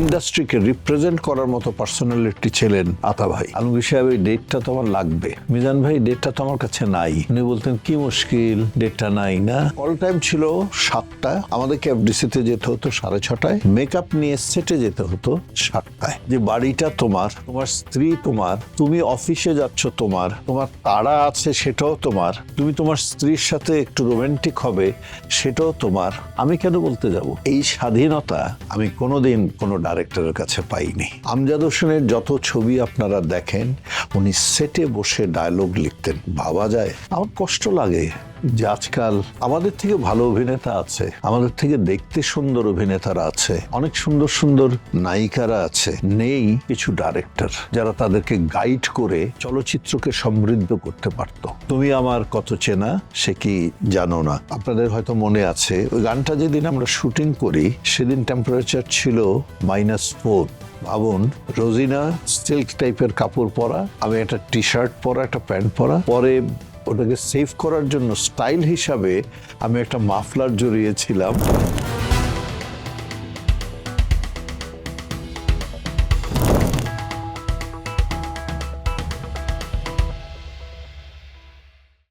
ইন্ডাস্ট্রিকে represent করার মতো personality ছিলেন আতা ভাই। আলমগীর সাহেব, এই ডেটটা তো আমার লাগবে। মিজান ভাই, ডেটটা তো আমার কাছে নাই। উনি বলতেন কি মুশকিল, ডেটটা নাই না। কল টাইম ছিল 7টা, আমাদেরকে এফডিসিতে যেতে হতো 6:30টায়, মেকআপ নিয়ে সেটে যেতে হতো 7টায়। যে বাড়িটা তোমার, তোমার স্ত্রী তোমার, তুমি অফিসে যাচ্ছ তোমার তাড়া আছে সেটাও তোমার, তুমি তোমার স্ত্রীর সাথে একটু রোমান্টিক হবে সেটাও তোমার। আমি কেন বলতে যাব? এই স্বাধীনতা আমি কোনোদিন কোনো ডাইরেক্টরের কাছে পাইনি। আমজাদ হোসেনের যত ছবি আপনারা দেখেন, উনি সেটে বসে ডায়লগ লিখতেন। ভাবা যায়, আমার কষ্ট লাগে যে আজকাল আমাদের থেকে ভালো অভিনেতা আছে, আমাদের থেকে দেখতে সুন্দর অভিনেতারা আছে, অনেক সুন্দর সুন্দর নায়িকারা আছে, নেই কিছু ডাইরেক্টর যারা তাদেরকে গাইড করে চলচ্চিত্রকে সমৃদ্ধ করতে পারত। তুমি আমার কত চেনা সে কি জানো না। আপনাদের হয়তো মনে আছে, ওই গানটা যেদিন আমরা শুটিং করি সেদিন টেম্পারেচার ছিল -4। ভাবুন, রোজিনা সিল্ক টাইপের কাপড় পরা, আমি একটা টি শার্ট পরা, একটা প্যান্ট পরা, পরে ওটাকে সেভ করার জন্য স্টাইল হিসাবে আমি একটা মাফলার জড়িয়েছিলাম।